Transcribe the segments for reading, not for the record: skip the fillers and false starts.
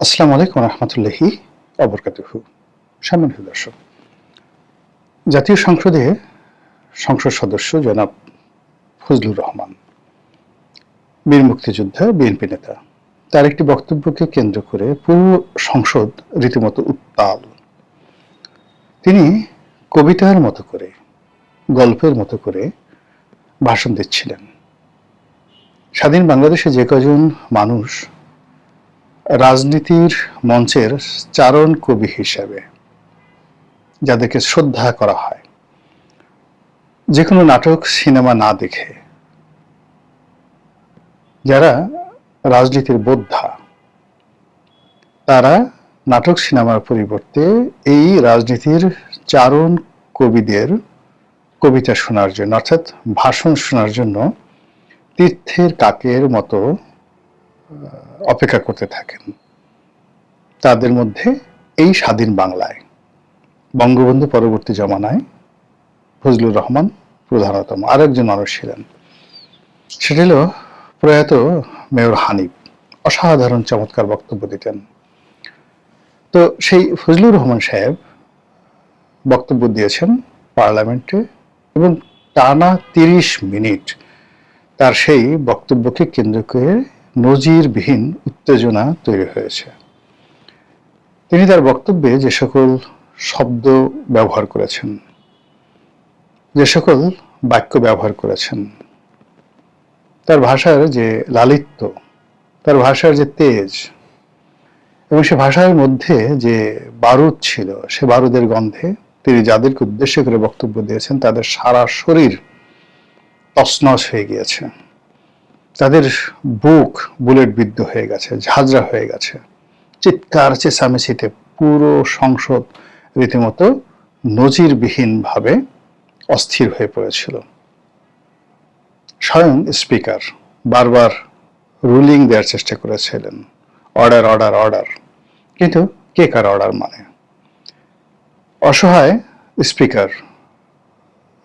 আসসালামু আলাইকুম রহমতুল্লাহি অবরকাতুহু। সম্মানিত দর্শক, জাতীয় সংসদে সংসদ সদস্য জনাব ফজলুর রহমান, বীর মুক্তিযোদ্ধা, বিএনপি নেতা, তার একটি বক্তব্যকে কেন্দ্র করে পুরো সংসদ রীতিমতো উত্তাল। তিনি কবিতার মতো করে, গল্পের মতো করে ভাষণ দিচ্ছিলেন। স্বাধীন বাংলাদেশে যে কজন মানুষ রাজনীতির মঞ্চের চারণ কবি হিসাবে যাদেরকে শ্রদ্ধা করা হয়, যে কোনো নাটক সিনেমা না দেখে যারা রাজনীতির বোদ্ধা, তারা নাটক সিনেমার পরিবর্তে এই রাজনীতির চারণ কবিদের কবিতা শোনার জন্য, অর্থাৎ ভাষণ শোনার জন্য তীর্থের কাকের মতো অপেক্ষা করতে থাকেন। তাদের মধ্যে এই স্বাধীন বাংলায় বঙ্গবন্ধু পরবর্তী জমানায় ফজলুর রহমান প্রধানতম আরেকজন মানুষ ছিলেন। সেটা হল প্রয়াত মেয়র হানিফ। অসাধারণ চমৎকার বক্তব্য দিতেন। তো সেই ফজলুর রহমান সাহেব বক্তব্য দিয়েছেন পার্লামেন্টে এবং টানা ৩০ মিনিট তার সেই বক্তব্যকে কেন্দ্র করে নজিরবিহীন উত্তেজনা তৈরি হয়েছে। তিনি তার বক্তব্যে যে সকল শব্দ ব্যবহার করেছেন, যে সকল বাক্য ব্যবহার করেছেন, তার ভাষার যে লালিত্য, তার ভাষার যে তেজ, এবং সে ভাষার মধ্যে যে বারুদ ছিল, সে বারুদের গন্ধে তিনি যাদেরকে উদ্দেশ্য করে বক্তব্য দিয়েছেন তাদের সারা শরীর তছনছ হয়ে গিয়েছে, তাদের বুক বুলেট বিদ্ধ হয়ে গেছে, ঝাঁঝরা হয়ে গেছে। চিৎকার চেঁচামেচিতে পুরো সংসদ রীতিমতো নজিরবিহীনভাবে অস্থির হয়ে পড়েছিল। স্বয়ং স্পিকার বারবার রুলিং দেওয়ার চেষ্টা করেছিলেন, অর্ডার অর্ডার অর্ডার, কিন্তু কে কার অর্ডার মানে? অসহায় স্পিকার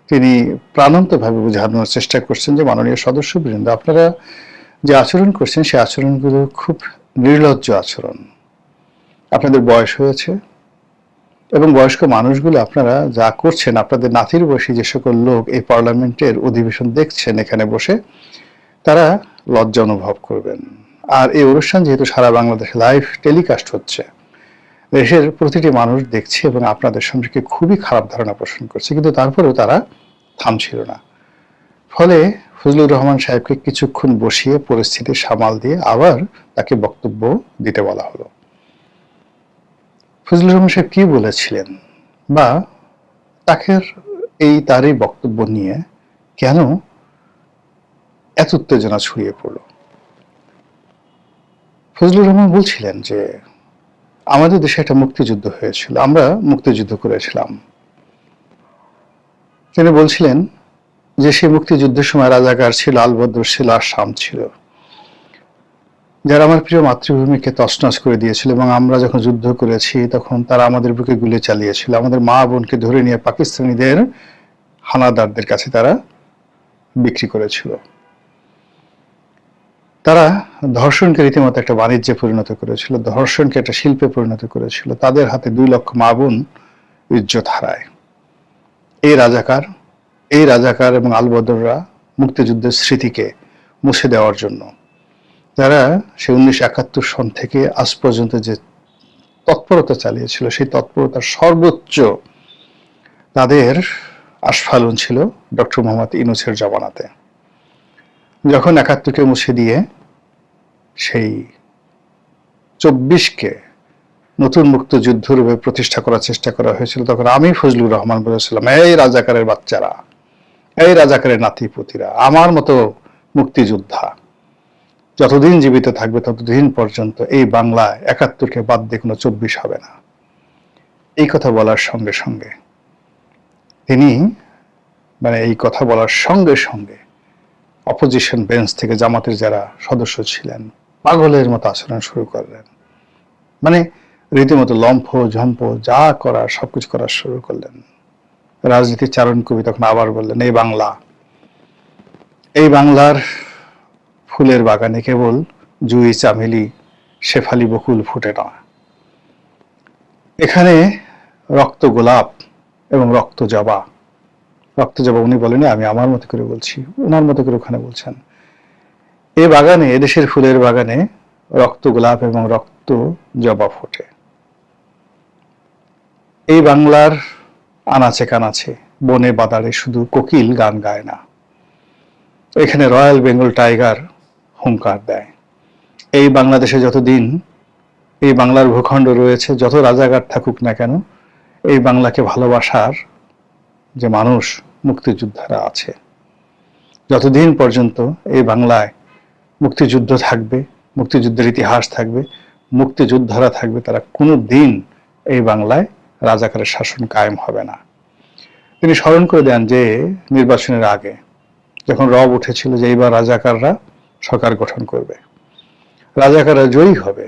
তিনি প্রাণান্তভাবে বোঝানোর চেষ্টা করছেন যে মাননীয় সদস্যবৃন্দ, আপনারা যে আচরণ করছেন সে আচরণগুলো খুব নির্লজ্জ আচরণ। আপনাদের বয়স হয়েছে এবং বয়স্ক মানুষগুলো আপনারা যা করছেন, আপনাদের নাতির বয়সী যে সকল লোক এই পার্লামেন্টের অধিবেশন দেখছেন এখানে বসে, তারা লজ্জা অনুভব করবেন। আর এই অনুষ্ঠান যেহেতু সারা বাংলাদেশে লাইভ টেলিকাস্ট হচ্ছে, দেশের প্রতিটি মানুষ দেখছে এবং আপনাদের সম্পর্কে খুবই খারাপ ধারণা পোষণ করছে, কিন্তু তারপরেও তারা থামছিল না। ফলে ফজলুর রহমান সাহেবকে কিছুক্ষণ বসিয়ে পরিস্থিতি সামাল দিয়ে আবার তাকে বক্তব্য দিতে বলা হলো। ফজলুর রহমান সাহেব কি বলেছিলেন বা তাকে তারই বক্তব্য নিয়ে কেন এত উত্তেজনা ছড়িয়ে পড়ল? ফজলুর রহমান বলছিলেন যে আমাদের দেশে একটা মুক্তিযুদ্ধ হয়েছিল, আমরা মুক্তিযুদ্ধ করেছিলাম। তিনি বলছিলেন যে সেই মুক্তিযুদ্ধের সময় রাজাকার ছিল, আলবদর ছিল, আসাম ছিল, যারা আমার প্রিয় মাতৃভূমিকে তছনছ করে দিয়েছিল, এবং আমরা যখন যুদ্ধ করেছি তখন তারা আমাদের বুকে গুলি চালিয়েছিল, আমাদের মা বোনকে ধরে নিয়ে পাকিস্তানিদের হানাদারদের কাছে তারা বিক্রি করেছিল। তারা ধর্ষণকে রীতিমতো একটা বাণিজ্যে পরিণত করেছিল, ধর্ষণকে একটা শিল্পে পরিণত করেছিল। তাদের হাতে 2 লক্ষ মা বোন ইজ্জত হারায়। এই রাজাকার এবং আলবদররা মুক্তিযুদ্ধের স্মৃতিকে মুছে দেওয়ার জন্য যারা সে 1971 সন থেকে আজ পর্যন্ত যে তৎপরতা চালিয়েছিল, সেই তৎপরতার সর্বোচ্চ তাদের আস্ফালন ছিল ডক্টর মোহাম্মদ ইউনূসের জমানাতে, যখন 71কে মুছে দিয়ে সেই 24কে নতুন মুক্তিযুদ্ধ রূপে প্রতিষ্ঠা করার চেষ্টা করা হয়েছিল। তখন আমি ফজলুর রহমান বলেছিলাম, এই রাজাকারের বাচ্চারা, এই রাজাকারের নাতিপুতিরা, আমার মতো মুক্তিযোদ্ধা যতদিন জীবিত থাকবে ততদিন পর্যন্ত এই বাংলায় 71কে বাদ দিয়ে কোনো 24 হবে না। এই কথা বলার সঙ্গে সঙ্গে তিনি এই কথা বলার সঙ্গে সঙ্গে অপোজিশন বেঞ্চ থেকে জামাতের যারা সদস্য ছিলেন পাগলের মতো আচরণ শুরু করলেন। রীতিমতো লম্ফ ঝম্প যা করার সবকিছু করা শুরু করলেন। রাজনীতির চারণ কবি তখন আবার বললেন, এই বাংলার ফুলের বাগানে কেবল জুঁই চামেলি শেফালি বকুল ফুটে না। এখানে রক্ত গোলাপ এবং রক্ত জবা, রক্ত জবা উনি বলেনি, আমি আমার মতো করে বলছি, ওনার মতো করে ওখানে বলছেন। এই বাগানে, এদেশের ফুলের বাগানে রক্ত গোলাপ এবং রক্ত জবা ফোটে। এই বাংলার আনাচে কানাচে, বনে বাদারে শুধু কোকিল গান গায় না, এখানে রয়্যাল বেঙ্গল টাইগার হুঙ্কার দেয়। এই বাংলাদেশে যতদিন এই বাংলার ভূখণ্ড রয়েছে, যত রাজাঘাট থাকুক না কেন, এই বাংলাকে ভালোবাসার যে মানুষ, মুক্তিযোদ্ধারা আছে। যতদিন পর্যন্ত এই বাংলায় মুক্তিযুদ্ধ থাকবে, মুক্তিযুদ্ধের ইতিহাস থাকবে, মুক্তিযোদ্ধারা থাকবে, তারা কোনো দিন এই বাংলায় রাজাকারের শাসন কায়েম হবে না। তিনি স্মরণ করে দেন যে নির্বাচনের আগে যখন রব উঠেছিল যে এইবার রাজাকাররা সরকার গঠন করবে, রাজাকাররা জয়ী হবে,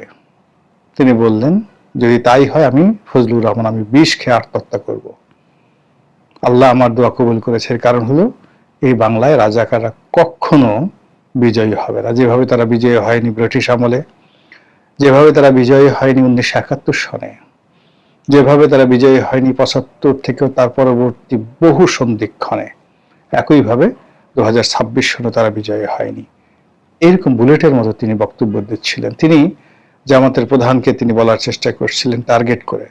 তিনি বললেন যদি তাই হয় আমি ফজলুর রহমান, আমি বিষ খেয়ে আত্মহত্যা করব। আল্লাহ আমার দোয়া কবুল করেছে। এর কারণ হলো এই বাংলায় রাজাকাররা কখনো বিজয়ী হবে না। যেভাবে তারা বিজয়ী হয়নি ব্রিটিশ আমলে, যেভাবে তারা বিজয়ী হয়নি 1971 সনে, যেভাবে তারা বিজয়ী হয়নি 75 থেকেও তার পরবর্তী বহু সন্ধিক্ষণে, একইভাবে 2026 সনে তারা বিজয়ী হয়নি। এরকম বুলেটের মতো তিনি বক্তব্য দিচ্ছিলেন। তিনি জামাতের প্রধানকে তিনি বলার চেষ্টা করছিলেন টার্গেট করে।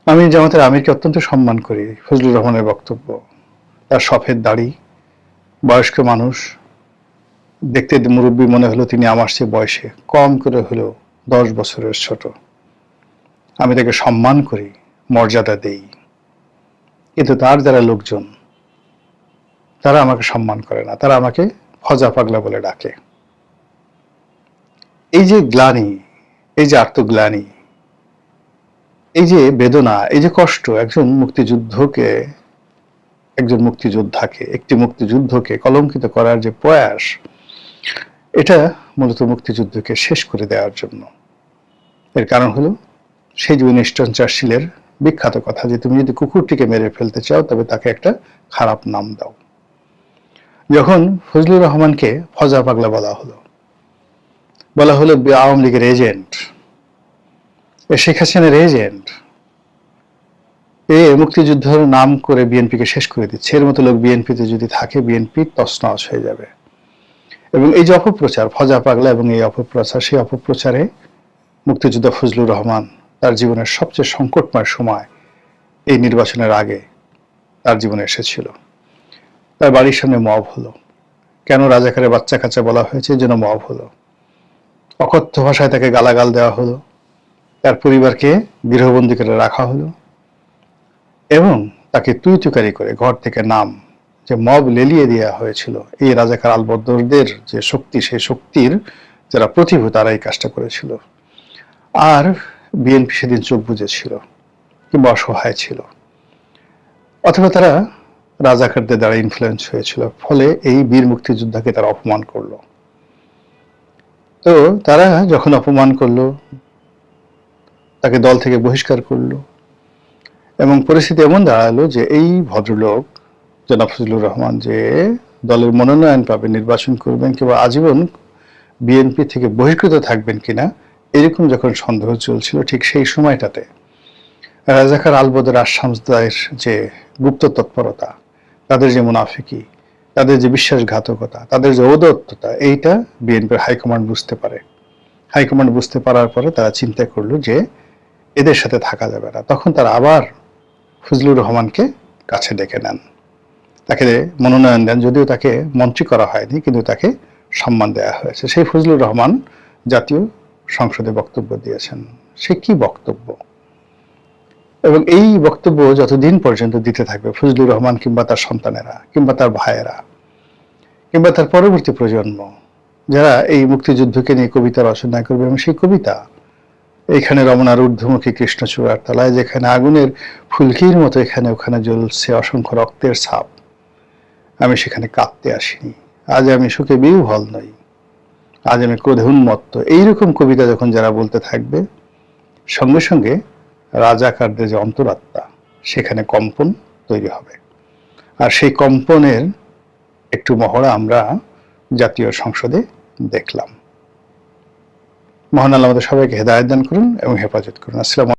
আমি জামাতের আমিরকে অত্যন্ত সম্মান করি। ফজলুর রহমানের বক্তব্য, তার সফেদ দাড়ি, বয়স্ক মানুষ, দেখতে মুরব্বী মনে হলো, তিনি আমার চেয়ে বয়সে কম করে হলেও 10 বছরের ছোট। আমি তাকে সম্মান করি, মর্যাদা দেই, কিন্তু তার যারা লোকজন তারা আমাকে সম্মান করে না, তারা আমাকে ফজা পাগলা বলে ডাকে। এই যে গ্লানি, এই যে আত্মগ্লানি, এই যে বেদনা, এই যে কষ্ট, একজন মুক্তিযোদ্ধাকে, একটি মুক্তিযুদ্ধকে কলঙ্কিত করার যে প্রয়াস, এটা মূলত মুক্তিযুদ্ধকে শেষ করে দেওয়ার জন্য। এর কারণ হলো সেই যে উইনস্টন চার্চিলের বিখ্যাত কথা যে তুমি যদি কুকুরটিকে মেরে ফেলতে চাও তবে তাকে একটা খারাপ নাম দাও। যখন ফজলুর রহমানকে ফজা পাগলা বলা হলো আওয়ামী লীগের এজেন্ট, শেখ হাসিনার এজেন্ট, মুক্তিযুদ্ধের নাম করে বিএনপিকে শেষ করে দিচ্ছে, এর মতো লোক বিএনপিতে যদি থাকে বিএনপি তছনছ হয়ে যাবে। এবং এই যে অপপ্রচার, ফজা পাগলা এবং এই অপপ্রচার, সেই অপপ্রচারে মুক্তিযোদ্ধা ফজলুর রহমান তার জীবনের সবচেয়ে সংকটময় সময় এই নির্বাচনের আগে তার জীবনে এসেছিল। তার বাড়ির সামনে মব হলো। কেন রাজাকারের বাচ্চা কাচ্চা বলা হয়েছে, এই জন্য মব হলো। অকথ্য ভাষায় তাকে গালাগাল দেওয়া হলো, তার পরিবারকে গৃহবন্দী করে রাখা হলো এবং তাকে তুইতুকারি করে ঘর থেকে নাম যে মব লেলিয়ে দেওয়া হয়েছিল। এই রাজাকার আলবদরদের যে শক্তি, সেই শক্তির যারা প্রতিভূ তারা এই কাজটা করেছিল। আর বিএনপি সেদিন চোখ বুজেছিল কিংবা অসহায় ছিল, অথবা তারা রাজাকারদের দ্বারা ইনফ্লুয়েন্স হয়েছিল, ফলে এই বীর মুক্তিযোদ্ধাকে তারা অপমান করলো। তো তারা যখন অপমান করলো, তাকে দল থেকে বহিষ্কার করলো এবং পরিস্থিতি এমন দাঁড়ালো যে এই ভদ্রলোক জনাব ফজলুর রহমান যে দলের মনোনয়ন পাবেন, নির্বাচন করবেন কিংবা আজীবন বিএনপি থেকে বহিষ্কৃত থাকবেন কিনা, এরকম যখন সন্দেহ চলছিল, ঠিক সেই সময়টাতে রাজাকার আলবদর আশামসদের যে গুপ্ত তৎপরতা, তাদের যে মুনাফিকি, তাদের যে বিশ্বাসঘাতকতা, তাদের যে ঔদাত্যতা, এইটা বিএনপির হাইকমান্ড বুঝতে পারে। হাইকমান্ড বুঝতে পারার পরে তারা চিন্তা করলো যে এদের সাথে থাকা যাবে না। তখন তারা আবার ফজলুর রহমানকে কাছে ডেকে নেন, তাকে মনোনয়ন দেন, যদিও তাকে মন্ত্রী করা হয়নি, কিন্তু তাকে সম্মান দেওয়া হয়েছে। সেই ফজলুর রহমান জাতীয় সংসদে বক্তব্য দিয়েছেন। সে কি বক্তব্য! এবং এই বক্তব্য যতদিন পর্যন্ত দিতে থাকবে ফজলুর রহমান কিংবা তার সন্তানেরা কিংবা তার ভাইয়েরা কিংবা তার পরবর্তী প্রজন্ম, যারা এই মুক্তিযুদ্ধকে নিয়ে কবিতা রচনা করবে, এবং সেই কবিতা এখানে রমনার ঊর্ধ্বমুখী কৃষ্ণচূড়ার তলায় যেখানে আগুনের ফুলকির মতো এখানে ওখানে জ্বলছে অসংখ্য রক্তের ছাপ, আমি সেখানে কাঁদতে আসিনি, আজ আমি সুখে বিহ্বল নই, আজ আমি ক্রোধে উন্মত্ত, এইরকম কবিতা যখন যারা বলতে থাকবে, সঙ্গে সঙ্গে রাজাকারদের যে অন্তরাত্মা, সেখানে কম্পন তৈরি হবে। আর সেই কম্পনের একটু মহড়া আমরা জাতীয় সংসদে দেখলাম। মহান আল্লাহ আমাদের সবাইকে হেদায়েত দান করুন এবং হেফাজত করুন। আসসালামু